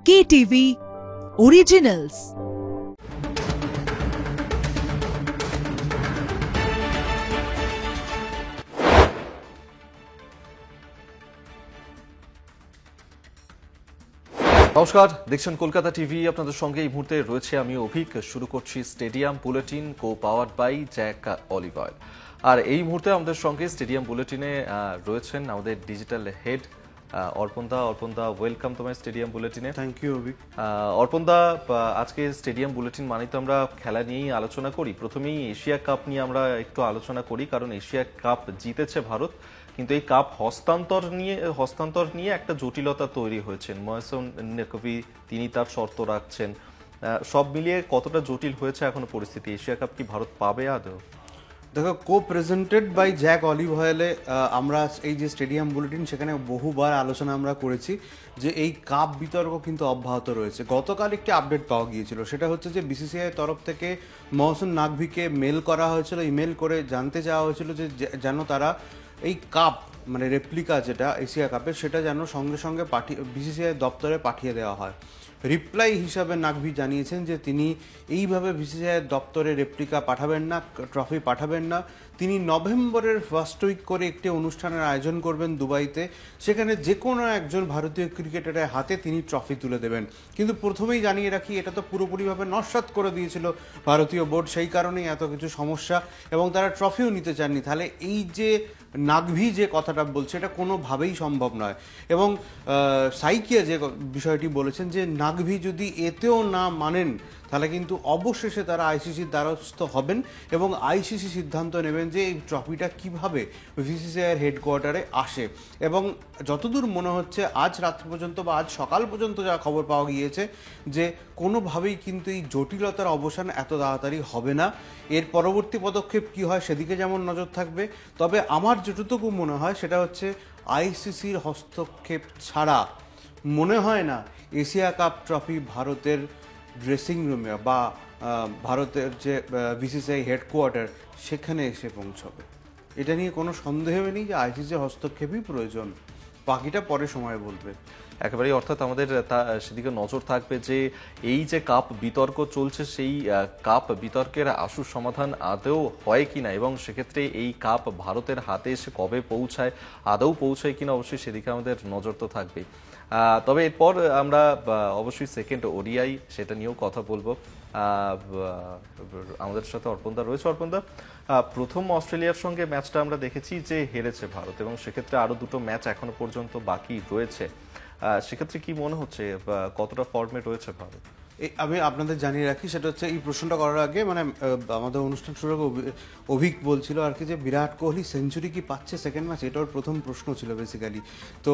KTV Originals। নমস্কার, দেখছেন Kolkata TV. আপনাদের সঙ্গে এই মুহূর্তে রয়েছে আমি অভিক। শুরু করছি stadium bulletin, co powered by Jack olive oil. আর এই মুহূর্তে আমাদের সঙ্গে স্টেডিয়াম বুলেটিনে রয়েছেন আমাদের ডিজিটাল হেড অর্পণদা। অর্পণদা, ওয়েলকাম তোমার স্টেডিয়াম বুলেটিনে। থ্যাংক ইউ অভিক। অর্পণদা, আজকে স্টেডিয়াম বুলেটিন মানে তো আমরা খেলা নিয়েই আলোচনা করি। প্রথমেই এশিয়া কাপ নিয়ে আমরা একটু আলোচনা করি, কারণ এশিয়া কাপ জিতেছে ভারত, কিন্তু এই কাপ হস্তান্তর নিয়ে একটা জটিলতা তৈরি হয়েছে। মহসিন নকভি তিনি তার শর্ত রাখছেন। সব মিলিয়ে কতটা জটিল হয়েছে এখনো পরিস্থিতি? এশিয়া কাপ কি ভারত পাবে আদৌ? দেখো, কো প্রেজেন্টেড বাই জ্যাক অলিভ অয়েলে আমরা এই যে স্টেডিয়াম বুলেটিন, সেখানে বহুবার আলোচনা আমরা করেছি যে এই কাপ বিতর্ক কিন্তু অব্যাহত রয়েছে। গতকাল একটি আপডেট পাওয়া গিয়েছিল, সেটা হচ্ছে যে বিসিসিআই তরফ থেকে মহসিন নকভিকে মেল করা হয়েছিল, ইমেল করে জানতে চাওয়া হয়েছিল যে যেন তারা এই কাপ মানে রেপ্লিকা যেটা এশিয়া কাপের, সেটা যেন সঙ্গে সঙ্গে বিসিসিআই দপ্তরে পাঠিয়ে দেওয়া হয়। রিপ্লাই হিসাবে নকভি জানিয়েছেন যে তিনি এইভাবে বিসিসিআই দপ্তরে রেপ্লিকা পাঠাবেন না, ট্রফি পাঠাবেন না। তিনি নভেম্বরের ফার্স্ট উইক করে একটি অনুষ্ঠানের আয়োজন করবেন দুবাইতে, সেখানে যে কোনো একজন ভারতীয় ক্রিকেটারের হাতে তিনি ট্রফি তুলে দেবেন। কিন্তু প্রথমেই জানিয়ে রাখি, এটা তো পুরোপুরিভাবে নস্যাৎ করে দিয়েছিল ভারতীয় বোর্ড, সেই কারণেই এত কিছু সমস্যা, এবং তারা ট্রফিও নিতে চাননি। তাহলে এই যে নকভি যে কথাটা বলছে, এটা কোনোভাবেই সম্ভব নয়। এবং সাইকিয়া যে বিষয়টি বলেছেন যে নকভি যদি এতেও না মানেন, তাহলে কিন্তু অবশেষে তারা আইসিসির দ্বারস্থ হবেন এবং আইসিসি সিদ্ধান্ত নেবেন যে এই ট্রফিটা কীভাবে বিসিসিআইয়ের হেডকোয়ার্টারে আসে। এবং যতদূর মনে হচ্ছে আজ রাত্রি পর্যন্ত বা আজ সকাল পর্যন্ত যা খবর পাওয়া গিয়েছে, যে কোনোভাবেই কিন্তু এই জটিলতার অবসান এত তাড়াতাড়ি হবে না। এর পরবর্তী পদক্ষেপ কী হয় সেদিকে যেমন নজর থাকবে, তবে আমার যেটুকু মনে হয় সেটা হচ্ছে আইসিসির হস্তক্ষেপ ছাড়া মনে হয় না এশিয়া কাপ ট্রফি ভারতের ড্রেসিং রুমে বা ভারতের যে বিসিসিআই হেডকোয়ার্টার সেখানে এসে পৌঁছবে। এটা নিয়ে কোনো সন্দেহই নেই যে আইসিসির হস্তক্ষেপই প্রয়োজন, বাকিটা পরে সময় বলবে। একেবারেই, অর্থাৎ আমাদের সেদিকে নজর থাকবে যে এই যে কাপ বিতর্ক চলছে, সেই কাপ বিতর্কের আশু সমাধান আদৌ হয় কিনা, এবং সেক্ষেত্রে এই কাপ ভারতের হাতে এসে কবে পৌঁছায়, আদৌ পৌঁছায় কিনা, অবশ্যই সেদিকে আমাদের নজর তো থাকবেই। তবে এরপর আমরা অবশ্যই সেকেন্ড ওডিআই সেটা নিয়েও কথা বলবো। আমাদের সাথে অর্পণদা রয়েছে। অর্পণদা, প্রথম অস্ট্রেলিয়ার সঙ্গে ম্যাচটা আমরা দেখেছি যে হেরেছে ভারত, এবং সেক্ষেত্রে আরো দুটো ম্যাচ এখনো পর্যন্ত বাকি রয়েছে। সেক্ষেত্রে কি মনে হচ্ছে কতটা ফর্মে রয়েছে ভারত? আমি আপনাদের জানিয়ে রাখি, সেটা হচ্ছে এই প্রশ্নটা করার আগে মানে আমাদের অনুষ্ঠান শুরু অভিক বলছিল আর কি যে বিরাট কোহলি সেঞ্চুরি কি পাচ্ছে সেকেন্ড ম্যাচ, এটা ওর প্রথম প্রশ্ন ছিল বেসিক্যালি। তো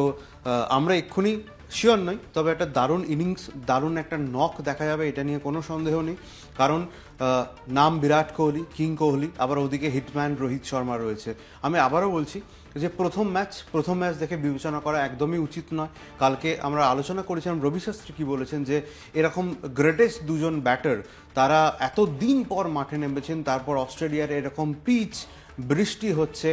আমরা এক্ষুনি শিওর নই, তবে একটা দারুণ ইনিংস, দারুণ একটা নক দেখা যাবে, এটা নিয়ে কোনো সন্দেহ নেই। কারণ নাম বিরাট কোহলি, কিং কোহলি, আবার ওদিকে হিটম্যান রোহিত শর্মা রয়েছে। আমি আবারও বলছি যে প্রথম ম্যাচ দেখে বিবেচনা করা একদমই উচিত নয়। কালকে আমরা আলোচনা করেছিলাম, রবি শাস্ত্রী কি বলেছেন যে এরকম গ্রেটেস্ট দুজন ব্যাটার তারা এত দিন পর মাঠে নেমেছেন, তারপর অস্ট্রেলিয়ার এরকম পিচ, বৃষ্টি হচ্ছে,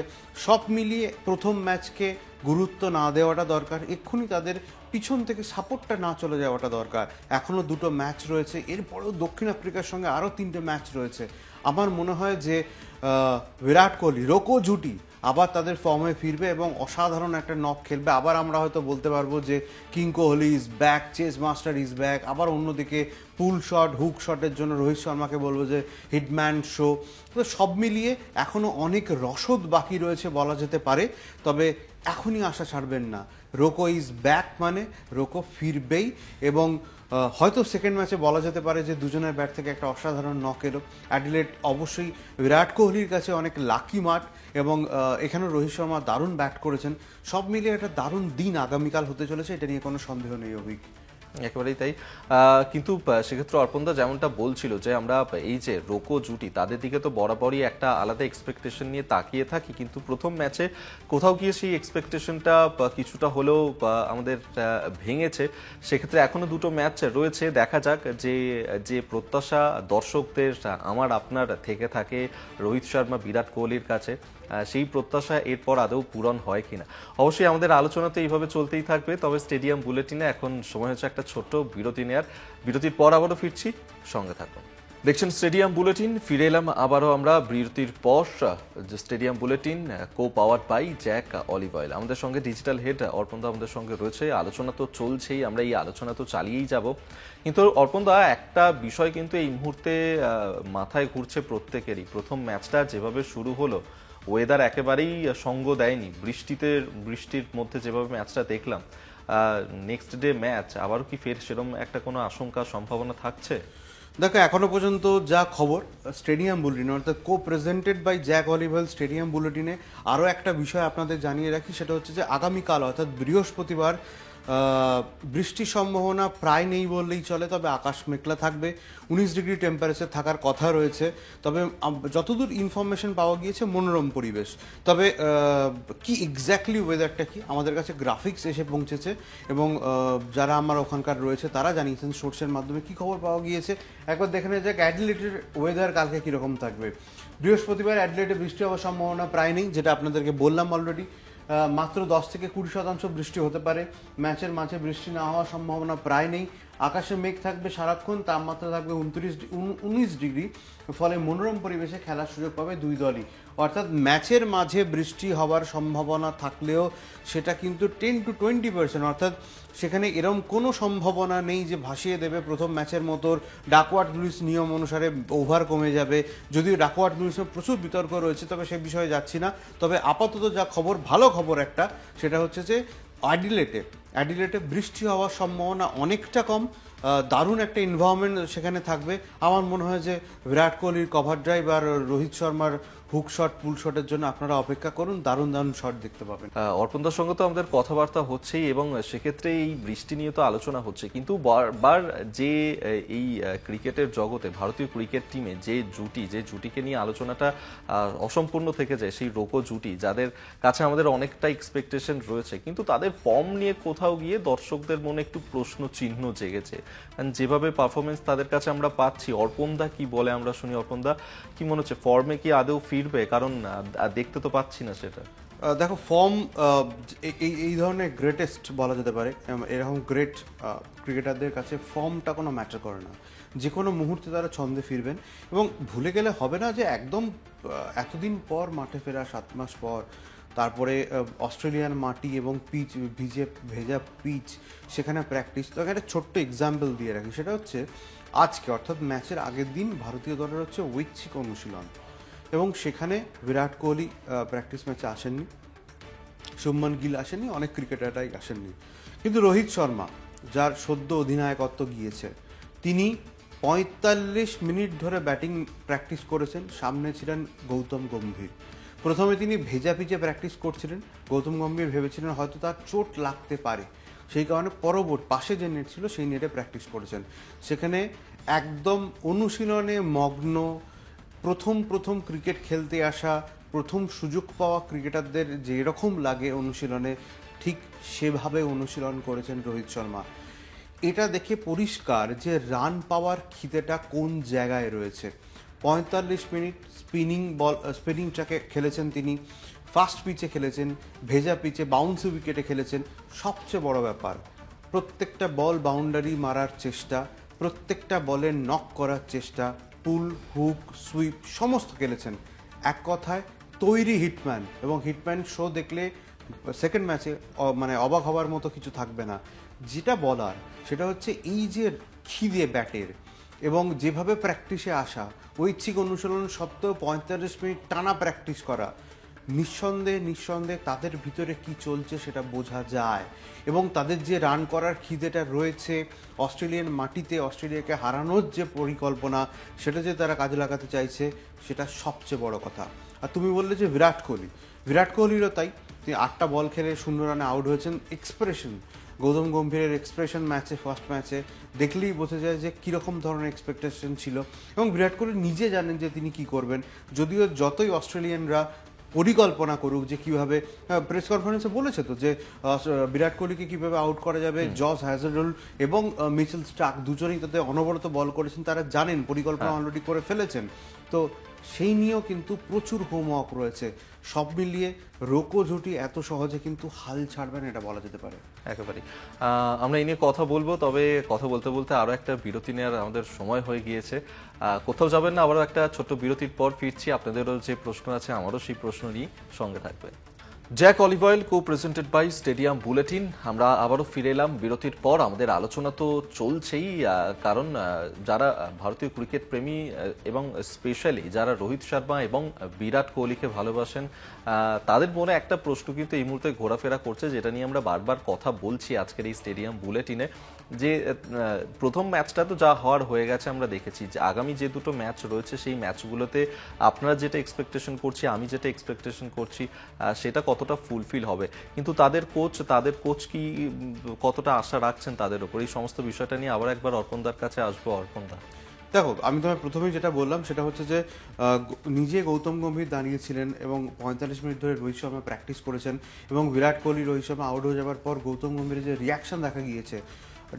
সব মিলিয়ে প্রথম ম্যাচকে গুরুত্ব না দেওয়াটা দরকার। এক্ষুনি তাদের পিছন থেকে সাপোর্টটা না চলে যাওয়াটা দরকার। এখনও দুটো ম্যাচ রয়েছে, এরপরেও দক্ষিণ আফ্রিকার সঙ্গে আরও 3টে ম্যাচ রয়েছে। আমার মনে হয় যে বিরাট কোহলি, রোকো জুটি আবার তাদের ফর্মে ফিরবে এবং অসাধারণ একটা নক খেলবে। আবার আমরা হয়তো বলতে পারবো যে king Kohli is back, chase master is back. আবার অন্যদিকে পুল শট, হুক শটের জন্য রোহিত শর্মাকে বলবো যে হিটম্যান শো। তো সব মিলিয়ে এখনও অনেক রসদ বাকি রয়েছে বলা যেতে পারে, তবে এখনই আশা ছাড়বেন না। রোকো ইজ ব্যাক মানে রোকো ফিরবেই, এবং হয়তো সেকেন্ড ম্যাচে বলা যেতে পারে যে দুজনের ব্যাট থেকে একটা অসাধারণ নক এলো। অ্যাডিলেড অবশ্যই বিরাট কোহলির কাছে অনেক লাকি মাঠ, এবং এখানেও রোহিত শর্মা দারুণ ব্যাট করেছেন। সব মিলিয়ে একটা দারুণ দিন আগামীকাল হতে চলেছে, এটা নিয়ে কোনো সন্দেহ নেই অভিক। একেবারেই তাই। কিন্তু সেক্ষেত্রে অর্পণদা যেমনটা বলছিল যে আমরা এই যে রোকো জুটি, তাদের দিকে তো বরাবরই একটা আলাদা এক্সপেকটেশন নিয়ে তাকিয়ে থাকি, কিন্তু প্রথম ম্যাচে কোথাও গিয়ে সেই এক্সপেকটেশনটা কিছুটা হলেও আমাদের ভেঙেছে। সেক্ষেত্রে এখনো দুটো ম্যাচ রয়েছে, দেখা যাক যে যে প্রত্যাশা দর্শকদের আমার আপনার থেকে থাকে রোহিত শর্মা, বিরাট কোহলির কাছে, সেই প্রত্যাশা এরপর আদৌ পূরণ হয় কিনা। অবশ্যই আমাদের আলোচনা তো এইভাবে চলতেই থাকবে, তবে স্টেডিয়াম বুলেটিনে এখন সময় হচ্ছে একটা ছোট্ট বিরতি নেওয়ার। বিরতির পর আবারও ফিরছি, সঙ্গে থাকুন। দেখছেন স্টেডিয়াম বুলেটিন, ফিরে এলাম আবারও আমরা বিরতির পর। Stadium bulletin co powered by Jack olive oil. আমাদের সঙ্গে ডিজিটাল হেড অর্পণ দা আমাদের সঙ্গে রয়েছে। আলোচনা তো চলছেই, আমরা এই আলোচনা তো চালিয়েই যাব, কিন্তু অর্পণ দা একটা বিষয় কিন্তু এই মুহূর্তে মাথায় ঘুরছে প্রত্যেকেরই। প্রথম ম্যাচটা যেভাবে শুরু হলো, ওয়েদার একেবারেই সঙ্গ দেয়নি, বৃষ্টির মধ্যে যেভাবে ম্যাচটা দেখলাম, নেক্সট ডে ম্যাচ আবারও কি ফের সেরকম একটা কোনো আশঙ্কা সম্ভাবনা থাকছে? দেখো, এখনো পর্যন্ত যা খবর স্টেডিয়াম বুলেটিন অর্থাৎ co presented by Jack olive oil stadium বুলেটিনে আরও একটা বিষয় আপনাদের জানিয়ে রাখি, সেটা হচ্ছে যে আগামীকাল অর্থাৎ বৃহস্পতিবার বৃষ্টির সম্ভাবনা প্রায় নেই বললেই চলে, তবে আকাশ মেঘলা থাকবে, 19 ডিগ্রি টেম্পারেচার থাকার কথা রয়েছে। তবে যতদূর ইনফরমেশন পাওয়া গিয়েছে মনোরম পরিবেশ। তবে কি এক্স্যাক্টলি ওয়েদারটা কি, আমাদের কাছে গ্রাফিক্স এসে পৌঁছেছে এবং যারা আমার ওখানকার রয়েছে তারা জানিয়েছেন সোর্সের মাধ্যমে কি খবর পাওয়া গিয়েছে। একবার দেখে নেওয়া যাক অ্যাডিলেডের ওয়েদার কালকে কীরকম থাকবে। বৃহস্পতিবার অ্যাডিলেডে বৃষ্টি হওয়ার সম্ভাবনা প্রায় নেই, যেটা আপনাদেরকে বললাম অলরেডি। মাত্র 10 থেকে 20% বৃষ্টি হতে পারে। ম্যাচের মাঝে বৃষ্টি না হওয়ার সম্ভাবনা প্রায় নেই। আকাশে মেঘ থাকবে সারাক্ষণ, তাপমাত্রা থাকবে 19 ডিগ্রি, ফলে মনোরম পরিবেশে খেলার সুযোগ পাবে দুই দলই। অর্থাৎ ম্যাচের মাঝে বৃষ্টি হওয়ার সম্ভাবনা থাকলেও সেটা কিন্তু 10 to 20%, অর্থাৎ সেখানে এরকম কোনো সম্ভাবনা নেই যে ভাসিয়ে দেবে প্রথম ম্যাচের মতো। ডাকওয়ার্থ লুইস নিয়ম অনুসারে ওভার কমে যাবে, যদিও ডাকওয়ার্থ লুইসের প্রচুর বিতর্ক রয়েছে, তবে সে বিষয়ে যাচ্ছি না। তবে আপাতত যা খবর, ভালো খবর একটা, সেটা হচ্ছে যে অ্যাডিলেটে বৃষ্টি হওয়ার সম্ভাবনা অনেকটা কম। দারুণ একটা এনভায়রনমেন্ট সেখানে থাকবে। আমার মনে হয় যে বিরাট কোহলির কভার ড্রাইভ আর রোহিত শর্মার হুক শট, পুল শটের জন্য আপনারা অপেক্ষা করুন, দারুণ দারুণ শট দেখতে পাবেন। অর্পণদার সঙ্গে তো আমাদের কথাবার্তা হচ্ছেই এবং সেক্ষেত্রে এই বৃষ্টি নিয়ে তো আলোচনা হচ্ছে, কিন্তু বারবার যে এই ক্রিকেটের জগতে ভারতীয় ক্রিকেট টিমে যে জুটিকে নিয়ে আলোচনাটা অসম্পূর্ণ থেকে যায়, সেই রোকো জুটি, যাদের কাছে আমাদের অনেকটা এক্সপেকটেশন রয়েছে, কিন্তু তাদের ফর্ম নিয়ে কোথাও গিয়ে দর্শকদের মনে একটু প্রশ্ন চিহ্ন জেগেছে। যেভাবে পারফরমেন্স তাদের কাছে আমরা পাচ্ছি, অর্পণদা কি বলে আমরা শুনি। অর্পণদা, কি মনে হচ্ছে, ফর্মে কি আদৌ ফিরবে? কারণ দেখতে তো পাচ্ছি না সেটা। দেখো, ফর্ম এই ধরনের গ্রেটেস্ট বলা যেতে পারে, এরকম গ্রেট ক্রিকেটারদের কাছে ফর্মটা কোনো ম্যাটার করে না। যে কোনো মুহূর্তে তারা ছন্দে ফিরবেন এবং ভুলে গেলে হবে না যে একদম এতদিন পর মাঠে ফেরা, 7 মাস পর, তারপরে অস্ট্রেলিয়ান মাটি এবং পিচ, ভেজা পিচ, সেখানে প্র্যাকটিস। তো একটা ছোট্ট এক্সাম্পল দিয়ে রাখি, সেটা হচ্ছে আজকে অর্থাৎ ম্যাচের আগের দিন ভারতীয় দলের হচ্ছে ঐচ্ছিক অনুশীলন, এবং সেখানে বিরাট কোহলি প্র্যাকটিস ম্যাচে আসেননি, শুভমান গিল আসেননি, অনেক ক্রিকেটাররাই আসেননি, কিন্তু রোহিত শর্মা, যার সদ্য অধিনায়কত্ব গিয়েছে, তিনি 45 মিনিট ধরে ব্যাটিং প্র্যাকটিস করেছেন। সামনে ছিলেন গৌতম গম্ভীর। প্রথমে তিনি ভেজা পিচে প্র্যাকটিস করছিলেন। গৌতম গম্ভীর ভেবেছিলেন হয়তো তার চোট লাগতে পারে, সেই কারণে পাশে যে নেট ছিল সেই নেটে প্র্যাকটিস করেছেন। সেখানে একদম অনুশীলনে মগ্ন, প্রথম ক্রিকেট খেলতে আসা, প্রথম সুযোগ পাওয়া ক্রিকেটারদের যেরকম লাগে অনুশীলনে, ঠিক সেভাবে অনুশীলন করেছেন রোহিত শর্মা। এটা দেখে পরিষ্কার যে রান পাওয়ার খিদেটা কোন জায়গায় রয়েছে। 45 মিনিট স্পিনিং ট্র্যাকে খেলেছেন তিনি, ফাস্ট পিচে খেলেছেন, ভেজা পিচে, বাউন্সি উইকেটে খেলেছেন। সবচেয়ে বড় ব্যাপার, প্রত্যেকটা বল বাউন্ডারি মারার চেষ্টা, প্রত্যেকটা বলে নক করার চেষ্টা, পুল, হুক, সুইপ সমস্ত খেলেছেন। এক কথায় তৈরি হিটম্যান, এবং হিটম্যান শো দেখলে সেকেন্ড ম্যাচে মানে অবাক হওয়ার মতো কিছু থাকবে না। যেটা বলার সেটা হচ্ছে এই যে খিদে ব্যাটের, এবং যেভাবে প্র্যাকটিসে আসা, ঐচ্ছিক অনুশীলন সত্ত্বেও 45 মিনিট টানা প্র্যাকটিস করা, নিঃসন্দেহে তাদের ভিতরে কি চলছে সেটা বোঝা যায়। এবং তাদের যে রান করার খিদেটা রয়েছে, অস্ট্রেলিয়ান মাটিতে অস্ট্রেলিয়াকে হারানোর যে পরিকল্পনা, সেটা যে তারা কাজে লাগাতে চাইছে, সেটা সবচেয়ে বড় কথা। আর তুমি বললে যে বিরাট কোহলিরও তাই, তিনি 8টা বল খেলে 0 রানে আউট হয়েছেন। এক্সপ্রেশন, গৌতম গম্ভীরের এক্সপ্রেশন ফার্স্ট ম্যাচে দেখলেই বোঝা যায় যে কীরকম ধরনের এক্সপেকটেশন ছিল, এবং বিরাট কোহলি নিজে জানেন যে তিনি কি করবেন। যদিও যতই অস্ট্রেলিয়ানরা পরিকল্পনা করুক যে কীভাবে, প্রেস কনফারেন্সে বলেছে তো যে বিরাট কোহলিকে কীভাবে আউট করা যাবে, জস হ্যাজারল্ড এবং মিচেল স্টার্ক দুজনেই তাদের অনবরত বল করেছেন, তারা জানেন, পরিকল্পনা অলরেডি করে ফেলেছেন। তো সেই নিয়েও কিন্তু প্রচুর হোমওয়ার্ক রয়েছে। সব মিলিয়ে রোকো জুটি এত সহজে কিন্তু হাল ছাড়বে না এটা বলা যেতে পারে। একেবারেই আমরা এই নিয়ে কথা বলবো, তবে কথা বলতে বলতে আরো একটা বিরতি নেওয়ার আমাদের সময় হয়ে গিয়েছে। কোথাও যাবেন না, আবারও একটা ছোট্ট বিরতির পর ফিরছি। আপনাদেরও যে প্রশ্ন আছে আমারও সেই প্রশ্ন নিয়ে সঙ্গে থাকবে। Jack olive oil co presented by stadium bulletin. আমরা আবারও ফিরে এলাম বিরতির পর। আমাদের আলোচনা তো চলছেই, কারণ যারা ভারতীয় ক্রিকেট প্রেমী এবং স্পেশালি যারা রোহিত শর্মা এবং বিরাট কোহলিকে ভালোবাসেন, তাদের মনে একটা প্রশ্ন কিন্তু এই মুহূর্তে ঘোরাফেরা করছে, যেটা নিয়ে আমরা বারবার কথা বলছি আজকের এই স্টেডিয়াম বুলেটিনে। যে প্রথম ম্যাচটা তো যা হওয়ার হয়ে গেছে, আমরা দেখেছি যে আগামী যে দুটো ম্যাচ রয়েছে সেই ম্যাচগুলোতে আপনারা যেটা এক্সপেকটেশন করছি, আমি যেটা এক্সপেকটেশন করছি, সেটা কতটা ফুলফিল হবে। কিন্তু তাদের কোচ কি কতটা আশা রাখছেন তাদের উপর, এই সমস্ত বিষয়টা নিয়ে আবার একবার অর্পণদার কাছে আসবো। অর্পণদা, দেখো, আমি তোমায় প্রথমেই যেটা বললাম সেটা হচ্ছে যে নিজে গৌতম গম্ভীর দাঁড়িয়েছিলেন এবং 45 মিনিট ধরে রোহিত শর্মা প্র্যাকটিস করেছেন, এবং বিরাট কোহলি রোহিত শর্মা আউট হয়ে যাওয়ার পর গৌতম গম্ভীরের যে রিয়াকশন দেখা গিয়েছে,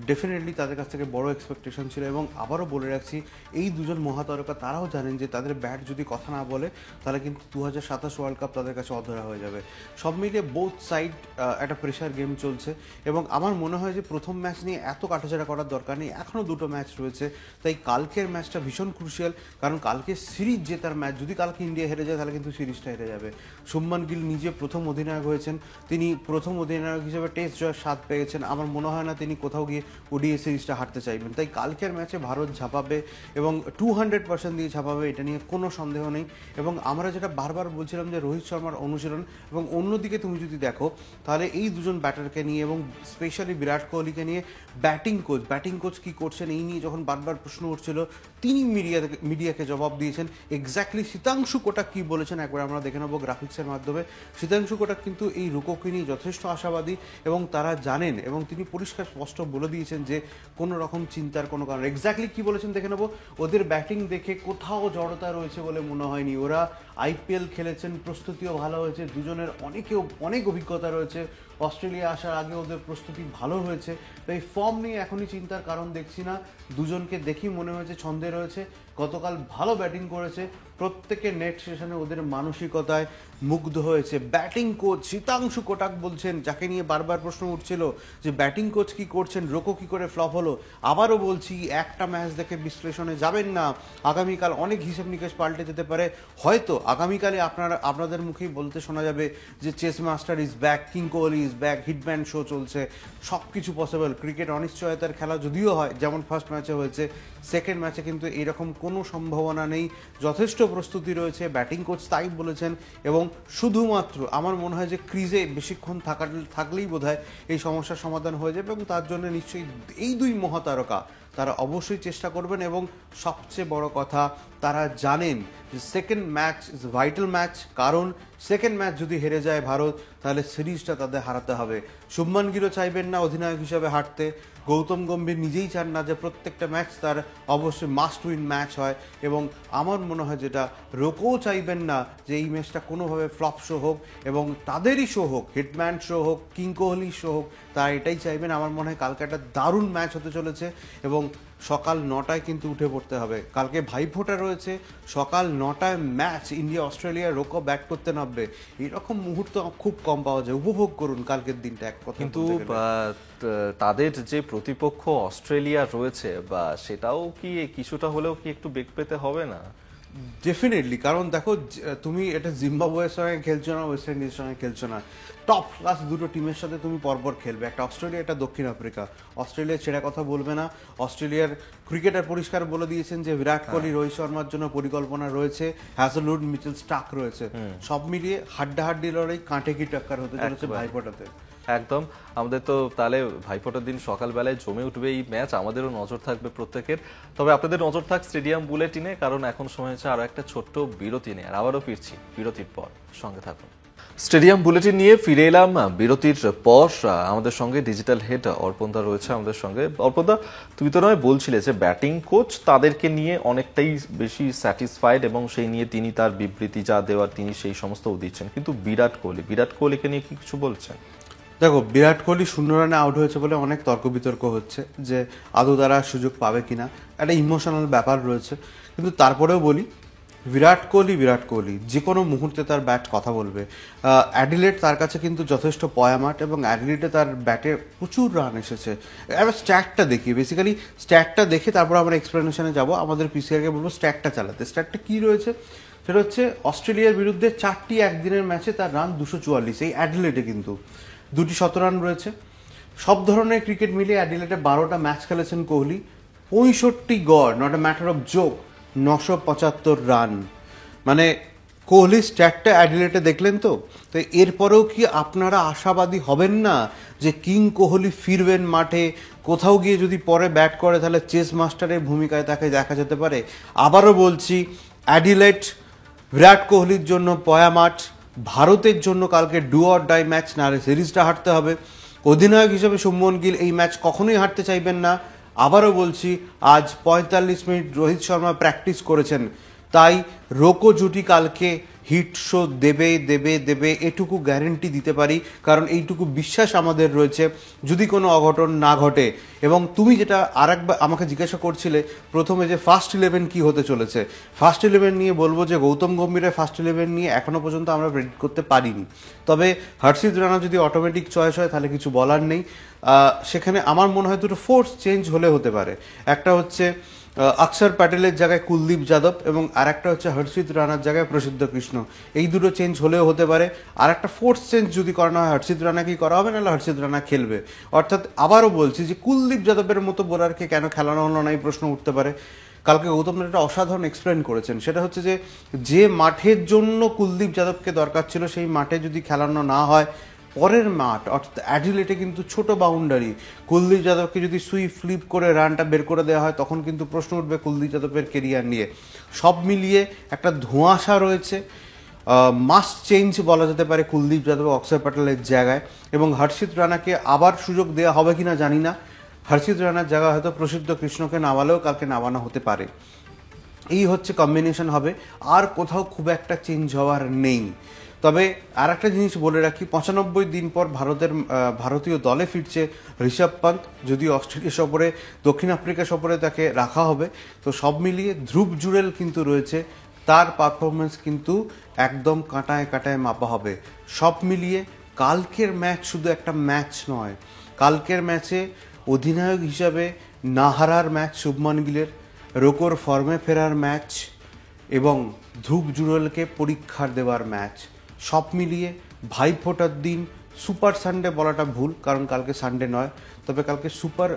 ডেফিনেটলি তাদের কাছ থেকে বড় এক্সপেকটেশন ছিল। এবং আবারও বলে রাখছি, এই দুজন মহাতারকা তারাও জানেন যে তাদের ব্যাট যদি কথা না বলে তাহলে কিন্তু 2027 ওয়ার্ল্ড কাপ তাদের কাছে অধরা হয়ে যাবে। সব মিলিয়ে বোথ সাইড একটা প্রেশার গেম চলছে, এবং আমার মনে হয় যে প্রথম ম্যাচ নিয়ে এত কাটাছাড়া করার দরকার নেই। এখনও দুটো ম্যাচ রয়েছে, তাই কালকের ম্যাচটা ভীষণ ক্রুশিয়াল, কারণ কালকে সিরিজ জেতার ম্যাচ। যদি কালকে ইন্ডিয়া হেরে যায় তাহলে কিন্তু সিরিজটা হেরে যাবে। শুভমান গিল নিজে প্রথম অধিনায়ক হয়েছেন, তিনি প্রথম অধিনায়ক হিসেবে টেস্ট জয়ের স্বাদ পেয়েছেন। আমার মনে হয় না তিনি কোথাও গিয়ে ওডিআই সিরিজটা হারতে চাইবেন। তাই কালকের ম্যাচে ভারত ঝাঁপাবে এবং 200% দিয়ে ঝাঁপাবে, এটা নিয়ে কোনো সন্দেহ নেই। এবং আমরা যেটা বারবার বলছিলাম যে রোহিত শর্মার অনুশীলন, এবং অন্যদিকে তুমি যদি দেখো তাহলে এই দুজন ব্যাটারকে নিয়ে এবং স্পেশালি বিরাট কোহলিকে নিয়ে ব্যাটিং কোচ কি করছেন এই নিয়ে যখন বারবার প্রশ্ন উঠছিল, তিনি মিডিয়াকে জবাব দিয়েছেন। এক্স্যাক্টলি শীতাংশু কোটাক কি বলেছেন একবার আমরা দেখে নেবো গ্রাফিক্সের মাধ্যমে। শীতাংশু কোটাক কিন্তু এই রোকোকে নিয়ে যথেষ্ট আশাবাদী, এবং তারা জানেন, এবং তিনি পরিষ্কার স্পষ্ট বলে দিয়েছেন যে কোনো রকম চিন্তার কোনো কারণ। এক্স্যাক্টলি কি বলেছেন দেখে নেবো। ওদের ব্যাটিং দেখে কোথাও জড়তা রয়েছে বলে মনে হয়নি। ওরা আইপিএল খেলেছেন, প্রস্তুতিও ভালো হয়েছে, দুজনের অনেক অভিজ্ঞতা রয়েছে। অস্ট্রেলিয়া আসার আগে ওদের প্রস্তুতি ভালো হয়েছে, তো এই ফর্ম নিয়ে এখনই চিন্তার কারণ দেখছি না। দুজনকে দেখি মনে হয়েছে ছন্দে রয়েছে। গতকাল ভালো ব্যাটিং করেছে, প্রত্যেকের নেট সেশনে ওদের মানসিকতায় মুগ্ধ হয়েছে। ব্যাটিং কোচ শীতাংশু কোটাক বলছেন, যাকে নিয়ে বারবার প্রশ্ন উঠছিল যে ব্যাটিং কোচ কি করছেন, রোকো কি করে ফ্লপ হলো। আবারও বলছি, একটা ম্যাচ দেখে বিশ্লেষণে যাবেন না। আগামীকাল অনেক হিসেব নিকেশ পাল্টে যেতে পারে। হয়তো আগামীকালে আপনাদের মুখেই বলতে শোনা যাবে যে chase master is back, king Kohli is back, hitman show চলছে, সব কিছু পসিবল। ক্রিকেট অনিশ্চয়তার খেলা যদিও হয়, যেমন ফার্স্ট ম্যাচে হয়েছে, সেকেন্ড ম্যাচে কিন্তু এরকম কোনো সম্ভাবনা নেই। যথেষ্ট প্রস্তুতি রয়েছে, ব্যাটিং কোচ তাই বলেছেন। এবং শুধুমাত্র আমার মনে হয় যে ক্রিজে বেশিক্ষণ থাকলেই বোধহয় এই সমস্যার সমাধান হয়ে যাবে, এবং তার জন্য নিশ্চয়ই এই দুই মহাতারকা তারা অবশ্যই চেষ্টা করবেন। এবং সবচেয়ে বড় কথা, তারা জানেন যে second match is vital match, কারণ সেকেন্ড ম্যাচ যদি হেরে যায় ভারত তাহলে সিরিজটা তাদের হারাতে হবে। শুভমান গিলও চাইবেন না অধিনায়ক হিসাবে হারতে, গৌতম গম্ভীর নিজেই চান না যে প্রত্যেকটা ম্যাচ তার অবশ্যই মাস্ট উইন ম্যাচ হয়, এবং আমার মনে হয় যেটা রোকোও চাইবেন না যে এই ম্যাচটা কোনোভাবে ফ্লপ শো হোক, এবং তাদেরই শো হোক, হিটম্যান শো হোক, কিং কোহলি শো হোক, তারা এটাই চাইবেন। আমার মনে হয় কালকে একটা দারুণ ম্যাচ হতে চলেছে, এবং সকাল 9টায় কিন্তু উঠে পড়তে হবে। কালকে ভাইফোঁটা রয়েছে, সকাল 9টায় ম্যাচ, ইন্ডিয়া অস্ট্রেলিয়া, রোকো ব্যাট করতে নামবে। এরকম মুহূর্ত খুব কম পাওয়া যায়। উপভোগ করুন কালকের দিনটা। এক কথা কিন্তু তাদের যে প্রতিপক্ষ অস্ট্রেলিয়া রয়েছে, বা সেটাও কি কিছুটা হলেও কি একটু বেগ পেতে হবে না? ডেফিনেটলি, কারণ দেখো তুমি এটা জিম্বাবুয়ের সঙ্গে খেলছো না, ওয়েস্ট ইন্ডিজের সঙ্গে খেলছো না, টপ ক্লাস দুটো টিমের সাথে তুমি পরপর খেলবে। একটা অস্ট্রেলিয়া, একটা দক্ষিণ আফ্রিকা। অস্ট্রেলিয়া ছেড়ে কথা বলবে না। অস্ট্রেলিয়ার ক্রিকেটার পরিষ্কার বলে দিয়েছেন যে বিরাট কোহলি, রোহিত শর্মার জন্য পরিকল্পনা রয়েছে, হ্যাজলউড, মিচেল স্টার্ক রয়েছে। সব মিলিয়ে হাড্ডাহাড্ডি লড়াই, কাঁটে কি টক্কর হতে চলেছে ভাইফোঁটাতে। একদম। আমাদের তো তাহলে ভাইফোঁটার দিন সকালবেলায় জমে উঠবে এই ম্যাচ, আমাদেরও নজর থাকবে প্রত্যেকের। তবে আপনাদের নজর থাক স্টেডিয়াম বুলেটিনে, কারণ এখন সময় হচ্ছে আরো একটা ছোট্ট বিরতি নিয়ে। আর আবারও ফিরছি বিরতির পর, সঙ্গে থাকুন। স্টেডিয়াম বুলেটিন নিয়ে ফিরে এলাম বিরতির পর। আমাদের সঙ্গে ডিজিটাল হেড অর্পণদা রয়েছে আমাদের সঙ্গে। অর্পণদা, তুমি তো নয় বলছিলে যে ব্যাটিং কোচ তাদেরকে নিয়ে অনেকটাই বেশি স্যাটিসফাইড, এবং সেই নিয়ে তিনি তার বিবৃতি যা দেওয়ার তিনি সেই সমস্ত দিচ্ছেন। কিন্তু বিরাট কোহলিকে নিয়ে কি কিছু বলছেন? দেখো, বিরাট কোহলি 0 রানে আউট হয়েছে বলে অনেক তর্ক বিতর্ক হচ্ছে যে আদৌ তারা সুযোগ পাবে কিনা, একটা ইমোশনাল ব্যাপার রয়েছে। কিন্তু তারপরেও বলি, বিরাট কোহলি যে কোনো মুহূর্তে তার ব্যাট কথা বলবে। অ্যাডিলেড তার কাছে কিন্তু যথেষ্ট পয়া মাঠ, এবং অ্যাডিলেডে তার ব্যাটে প্রচুর রান এসেছে। এবার স্ট্যাটটা দেখি, বেসিক্যালি স্ট্যাটটা দেখে তারপর আমরা এক্সপ্লেনেশনে যাব। আমাদের পিসিআরকে বলবো স্ট্যাটটা চালাতে। স্ট্যাটটা কী রয়েছে সেটা হচ্ছে অস্ট্রেলিয়ার বিরুদ্ধে 4টি একদিনের ম্যাচে তার রান 244, এই অ্যাডিলেডে কিন্তু 2টি শতরান রয়েছে। সব ধরনের ক্রিকেট মিলিয়ে অ্যাডিলেডে 12টা ম্যাচ খেলেছেন কোহলি, 65 গড়, not a matter of joke, 975 run. মানে কোহলি স্ট্যাটটা অ্যাডিলেডে দেখলেন তো এরপরেও কি আপনারা আশাবাদী হবেন না যে কিং কোহলি ফিরবেন মাঠে? কোথাও গিয়ে যদি পরে ব্যাট করে তাহলে চেস মাস্টারের ভূমিকায় তাকে দেখা যেতে পারে। আবারও বলছি, অ্যাডিলেড বিরাট কোহলির জন্য পয়া মাঠ, ভারতের জন্য কালকে ডু অর ডাই ম্যাচ, নাহলে সিরিজটা হারতে হবে। অধিনায়ক হিসেবে শুভমন গিল এই ম্যাচ কখনোই হারতে চাইবেন না। আবারও বলছি, আজ 45 মিনিট রোহিত শর্মা প্র্যাকটিস করেছেন, তাই রোকো জুটি কালকে হিট শো দেবে দেবে দেবে, এটুকু গ্যারেন্টি দিতে পারি, কারণ এইটুকু বিশ্বাস আমাদের রয়েছে যদি কোনো অঘটন না ঘটে। এবং তুমি যেটা আরেকবার আমাকে জিজ্ঞাসা করছিলে প্রথমে যে ফার্স্ট 11 কি হতে চলেছে, ফার্স্ট 11 নিয়ে বলবো যে গৌতম গম্ভীরের ফার্স্ট 11 নিয়ে এখনো পর্যন্ত আমরা প্রেডিক্ট করতে পারিনি। তবে হর্ষিত রানা যদি অটোমেটিক চয়েস হয় তাহলে কিছু বলার নেই। সেখানে আমার মনে হয় দুটো ফোর্স চেঞ্জ হলে হতে পারে। একটা হচ্ছে অক্ষর প্যাটেলের জায়গায় কুলদীপ যাদব, এবং আর একটা হচ্ছে হর্ষিত রানার জায়গায় প্রসিদ্ধ কৃষ্ণ। এই দুটো চেঞ্জ হলেও হতে পারে। আর একটা ফোর্স চেঞ্জ যদি করানো হয়, হর্ষিত রানাকেই করা হবে, নাহলে হর্ষিত রানা খেলবে। অর্থাৎ আবারও বলছি যে কুলদীপ যাদবের মতো বোলারকে কেন খেলানো হলো না, এই প্রশ্ন উঠতে পারে। কালকে গৌতম একটা অসাধারণ এক্সপ্লেন করেছেন, সেটা হচ্ছে যে মাঠের জন্য কুলদীপ যাদবকে দরকার ছিল সেই মাঠে যদি খেলানো না হয়, পরের মাঠ অর্থাৎ অ্যাডিলেডে কিন্তু ছোট বাউন্ডারি, কুলদীপ যাদবকে যদি ফ্লিপ করে রানটা বের করে দেওয়া হয় তখন কিন্তু প্রশ্ন উঠবে কুলদীপ যাদবের কেরিয়ার নিয়ে। সব মিলিয়ে একটা ধোঁয়াশা রয়েছে। মাস্ট চেঞ্জ বলা যেতে পারে কুলদীপ যাদব অক্ষর প্যাটেলের জায়গায়, এবং হর্ষিত রানাকে আবার সুযোগ দেওয়া হবে কিনা জানি না। হর্ষিত রানার জায়গায় হয়তো প্রসিদ্ধ কৃষ্ণকে নামালেও কালকে নামানো হতে পারে। এই হচ্ছে কম্বিনেশন হবে, আর কোথাও খুব একটা চেঞ্জ হওয়ার নেই। তবে আর একটা জিনিস বলে রাখি, 95 দিন পর ভারতীয় দলে ফিরছে ঋষভ পান্ত। যদিও অস্ট্রেলিয়া সফরে, দক্ষিণ আফ্রিকা সফরে তাকে রাখা হবে, তো সব মিলিয়ে ধ্রুব জুড়েল কিন্তু রয়েছে, তার পারফরমেন্স কিন্তু একদম কাঁটায় কাঁটায় মাপা হবে। সব মিলিয়ে কালকের ম্যাচ শুধু একটা ম্যাচ নয়, কালকের ম্যাচে অধিনায়ক হিসাবে না হারার ম্যাচ শুভমন গিলের, রোকোর ফর্মে ফেরার ম্যাচ, এবং ধ্রুব জুড়েলকে পরীক্ষার দেওয়ার ম্যাচ। সব মিলিয়ে ভাইফোঁটার দিন সুপার সানডে বলাটা ভুল, কারণ কালকে সানডে নয়, তবে কালকে সুপার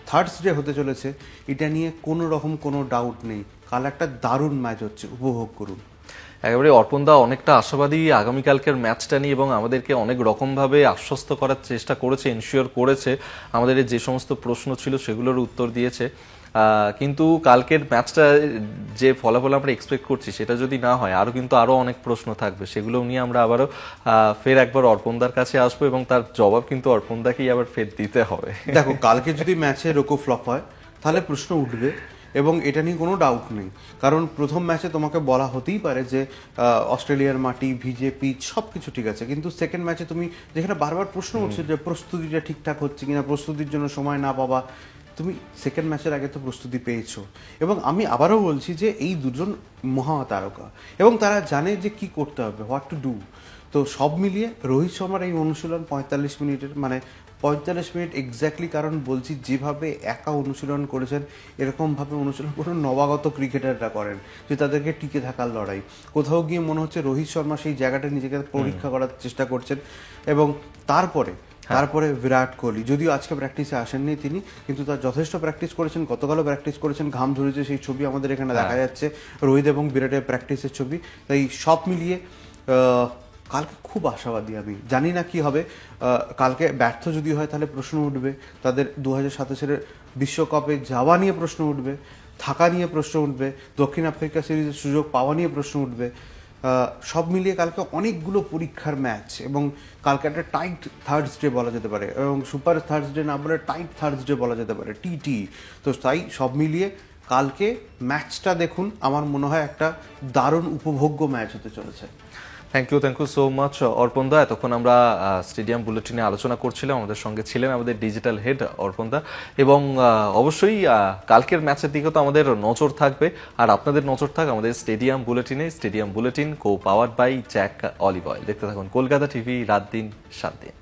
থার্সডে হতে চলেছে, এটা নিয়ে কোনো রকম কোনো ডাউট নেই। কাল একটা দারুণ ম্যাচ হচ্ছে, উপভোগ করুন। একেবারে অর্পণদা অনেকটা আশাবাদী আগামীকালকের ম্যাচটা নিয়ে, এবং আমাদেরকে অনেক রকমভাবে আশ্বস্ত করার চেষ্টা করেছে, এনশিওর করেছে, আমাদের যে সমস্ত প্রশ্ন ছিল সেগুলোর উত্তর দিয়েছে। কিন্তু কালকের ম্যাচটা যে ফলাফল আমরা এক্সপেক্ট করছি সেটা যদি না হয়, আরো অনেক প্রশ্ন থাকবে, সেগুলো নিয়ে আমরা আবারও ফের একবার অর্পণদার কাছে আসবো, এবং তার জবাব কিন্তু অর্পণদাকেই আবার ফের দিতে হবে। দেখো, কালকে যদি ম্যাচে রোকো ফ্লপ হয় তাহলে প্রশ্ন উঠবে, এবং এটা নিয়ে কোনো ডাউট নেই। কারণ প্রথম ম্যাচে তোমাকে বলা হতেই পারে যে অস্ট্রেলিয়ার মাটি, ভিজে পিচ, সব কিছু ঠিক আছে, কিন্তু সেকেন্ড ম্যাচে তুমি যেখানে বারবার প্রশ্ন উঠছে যে প্রস্তুতিটা ঠিকঠাক হচ্ছে কিনা, প্রস্তুতির জন্য সময় না পাওয়া, তুমি সেকেন্ড ম্যাচের আগে তো প্রস্তুতি পেয়েছো। এবং আমি আবারও বলছি যে এই দুজন মহাতারকা, এবং তারা জানে যে কি করতে হবে, হোয়াট টু ডু। তো সব মিলিয়ে রোহিত শর্মার এই অনুশীলন 45 মিনিটের, মানে 45 মিনিট এক্স্যাক্টলি, কারণ বলছি যেভাবে একা অনুশীলন করেছেন এরকমভাবে অনুশীলন কোনো নবাগত ক্রিকেটাররা করেন, যে তাদেরকে টিকে থাকার লড়াই। কোথাও গিয়ে মনে হচ্ছে রোহিত শর্মা সেই জায়গাটা নিজেকে পরীক্ষা করার চেষ্টা করছেন। এবং তারপরে বিরাট কোহলি, যদিও আজকে প্র্যাকটিসে আসেননি তিনি, কিন্তু তার যথেষ্ট প্র্যাকটিস করেছেন, গতকালও প্র্যাকটিস করেছেন, ঘাম ঝরেছে, সেই ছবি আমাদের এখানে দেখা যাচ্ছে, রোহিত এবং বিরাটের প্র্যাকটিসের ছবি। তাই সব মিলিয়ে কালকে খুব আশাবাদী। আমি জানি না কি হবে, কালকে ব্যর্থ যদি হয় তাহলে প্রশ্ন উঠবে, তাদের 2027 বিশ্বকাপে যাওয়া নিয়ে প্রশ্ন উঠবে, থাকা নিয়ে প্রশ্ন উঠবে, দক্ষিণ আফ্রিকা সিরিজের সুযোগ পাওয়া নিয়ে প্রশ্ন উঠবে। সব মিলিয়ে কালকে অনেকগুলো পরীক্ষার ম্যাচ, এবং কালকে একটা টাইট থার্সডে বলা যেতে পারে, এবং সুপার থার্সডে না বলে টাইট থার্সডে বলা যেতে পারে, টি। তো তাই সব মিলিয়ে কালকে ম্যাচটা দেখুন, আমার মনে হয় একটা দারুণ উপভোগ্য ম্যাচ হতে চলেছে। থ্যাংক ইউ সো মাচ অর্পণ দা। এতক্ষণ আমরা স্টেডিয়াম বুলেটিনে আলোচনা করছিলাম, আমাদের সঙ্গে ছিলেন আমাদের ডিজিটাল হেড অর্পণ দা। এবং অবশ্যই কালকের ম্যাচের দিকে তো আমাদের নজর থাকবে, আর আপনাদের নজর থাক আমাদের স্টেডিয়াম বুলেটিনে। Stadium bulletin co powered by Jack olive oil. দেখতে থাকুন কলকাতা টিভি, রাত দিন 7 দিন।